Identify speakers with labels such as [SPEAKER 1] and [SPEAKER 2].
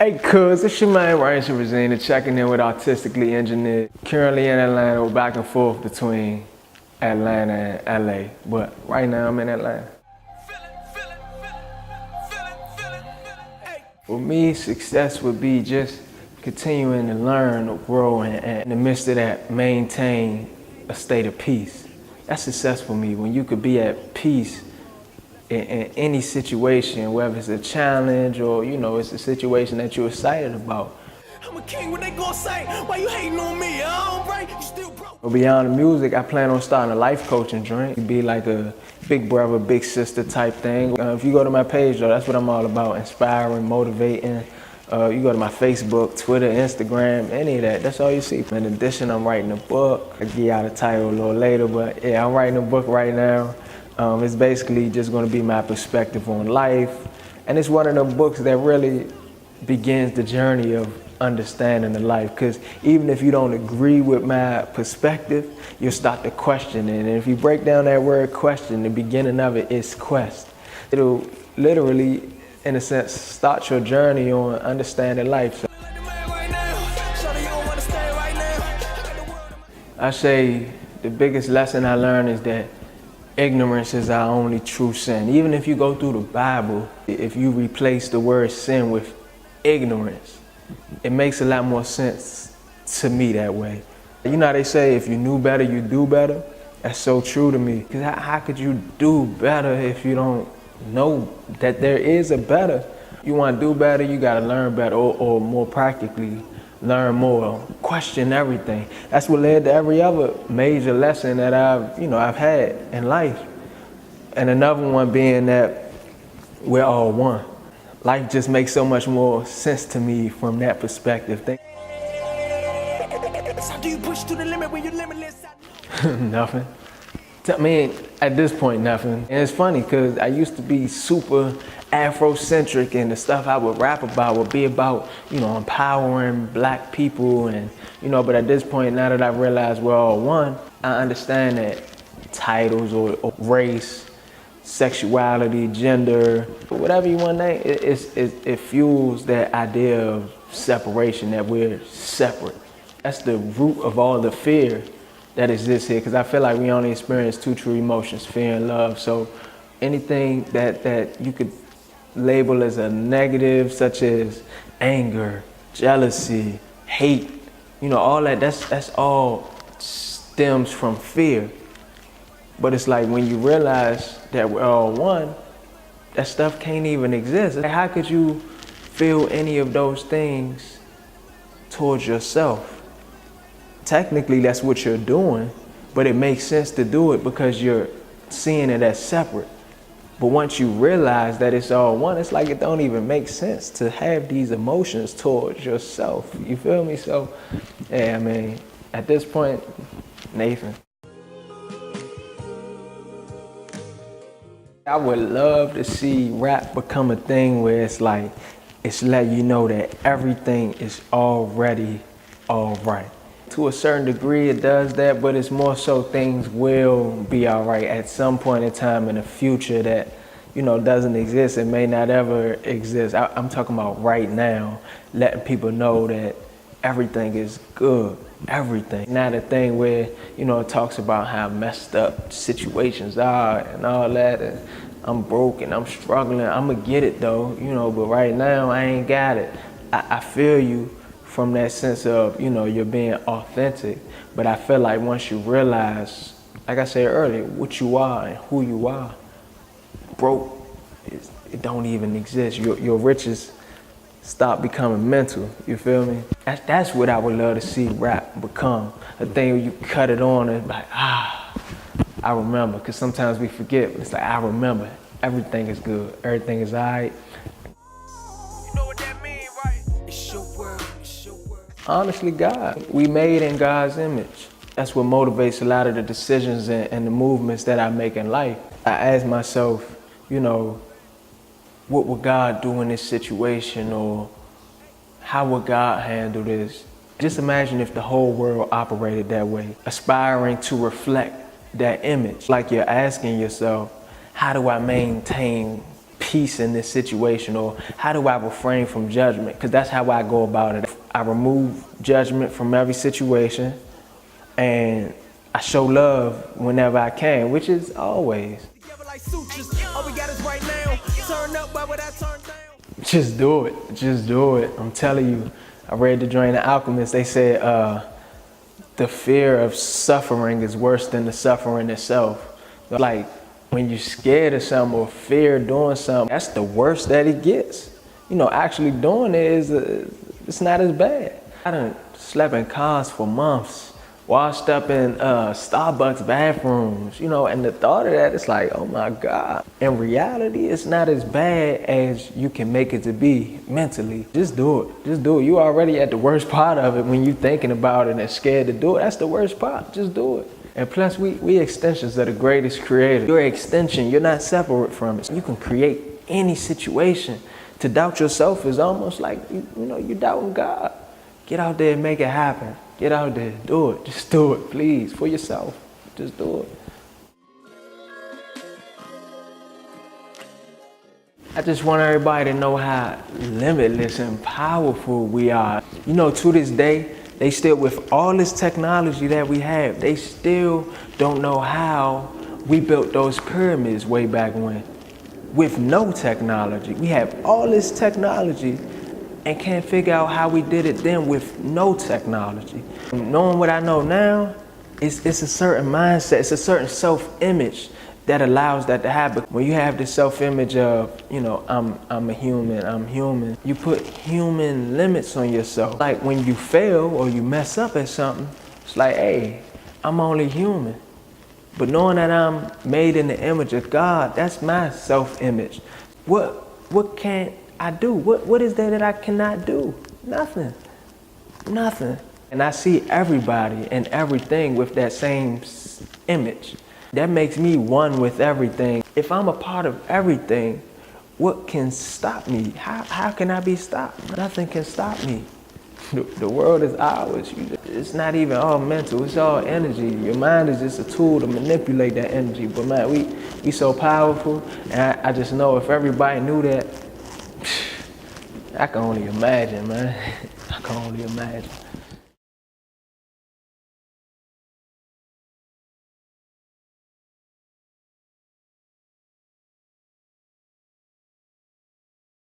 [SPEAKER 1] Hey cuz, it's your man Ransom Razina checking in with Artistically Engineered. Currently in Atlanta, we're back and forth between Atlanta and LA, but right now I'm in Atlanta. For me, success would be just continuing to learn, to grow, and in the midst of that, maintain a state of peace. That's success for me, when you could be at peace in any situation, whether it's a challenge or, you know, it's a situation that you're excited about.
[SPEAKER 2] I'm a king, what they gonna say? Why you hating on me? Right? You still broke.
[SPEAKER 1] But beyond the music, I plan on starting a life coaching joint. It'd be like a big brother, big sister type thing. If you go to my page though, that's what I'm all about, inspiring, motivating. You go to my Facebook, Twitter, Instagram, any of that, that's all you see. In addition, I'm writing a book. I'll give you out a title a little later, but yeah, I'm writing a book right now. It's basically just going to be my perspective on life. And it's one of the books that really begins the journey of understanding the life. Because even if you don't agree with my perspective, you'll start to question it. And if you break down that word question, the beginning of it is quest. It'll literally, in a sense, start your journey on understanding life. So I say the biggest lesson I learned is that ignorance is our only true sin. Even if you go through the Bible, if you replace the word sin with ignorance, it makes a lot more sense to me that way. You know how they say, if you knew better, you do better? That's so true to me. Because how could you do better if you don't know that there is a better? You want to do better, you got to learn better, or more practically, learn more, question everything. That's what led to every other major lesson that I've had in life. And another one being that we're all one. Life just makes so much more sense to me from that perspective.
[SPEAKER 2] So do you push to the limit when you're limitless?
[SPEAKER 1] Nothing. I mean, at this point, nothing. And it's funny because I used to be super Afrocentric, and the stuff I would rap about would be about, empowering black people, and, but at this point, now that I've realized we're all one, I understand that titles or race, sexuality, gender, whatever you want to name, it fuels that idea of separation, that we're separate. That's the root of all the fear that exists here, because I feel like we only experience two true emotions, fear and love. So anything that you could label as a negative, such as anger, jealousy, hate, all that's all stems from fear. But it's like when you realize that we're all one, that stuff can't even exist. How could you feel any of those things towards yourself? Technically, that's what you're doing, but it makes sense to do it because you're seeing it as separate. But once you realize that it's all one, it's like it don't even make sense to have these emotions towards yourself. You feel me? So, yeah, I mean, at this point, Nathan. I would love to see rap become a thing where it's like, it's letting you know that everything is already all right. To a certain degree, it does that, but it's more so things will be all right at some point in time in the future that, doesn't exist and may not ever exist. I'm talking about right now, letting people know that everything is good, everything. Not a thing where, it talks about how messed up situations are and all that, and I'm broke and I'm struggling. I'm gonna get it though, but right now I ain't got it. I feel you from that sense of, you're being authentic. But I feel like once you realize, like I said earlier, what you are and who you are, broke, it don't even exist. Your riches stop becoming mental, you feel me? That's what I would love to see rap become. A thing where you cut it on and like, I remember. Because sometimes we forget, but it's like, I remember. Everything is good, everything is all right. Honestly, God. We made in God's image. That's what motivates a lot of the decisions and the movements that I make in life. I ask myself, what would God do in this situation, or how would God handle this? Just imagine if the whole world operated that way, aspiring to reflect that image. Like you're asking yourself, how do I maintain peace? peace in this situation, or how do I refrain from judgment? Because that's how I go about it. I remove judgment from every situation, and I show love whenever I can, which is always. Just do it. Just do it. I'm telling you. I read The Joint of Alchemist. They said the fear of suffering is worse than the suffering itself. Like, when you're scared of something or fear doing something, that's the worst that it gets. You know, actually doing it is, it's not as bad. I done slept in cars for months, washed up in Starbucks bathrooms, you know, and the thought of that, it's like, oh my God. In reality, it's not as bad as you can make it to be mentally. Just do it. Just do it. You already at the worst part of it when you thinking about it and scared to do it. That's the worst part. Just do it. And plus, we extensions of the greatest creator. You're an extension. You're not separate from it. You can create any situation. To doubt yourself is almost like, you know, you doubting God. Get out there and make it happen. Get out there. Do it. Just do it, please, for yourself. Just do it. I just want everybody to know how limitless and powerful we are. You know, to this day, they still, with all this technology that we have, they still don't know how we built those pyramids way back when. With no technology. We have all this technology and can't figure out how we did it then with no technology. Knowing what I know now, it's a certain mindset, it's a certain self-image that allows that to happen. When you have this self-image of, you know, I'm a human, I'm human, you put human limits on yourself. Like when you fail or you mess up at something, it's like, hey, I'm only human. But knowing that I'm made in the image of God, that's my self-image. What can't I do? What is there that I cannot do? Nothing. Nothing. And I see everybody and everything with that same image. That makes me one with everything. If I'm a part of everything, what can stop me? How can I be stopped? Nothing can stop me. The world is ours. It's not even all mental, it's all energy. Your mind is just a tool to manipulate that energy. But man, we so powerful, and I just know if everybody knew that, I can only imagine, man. I can only imagine.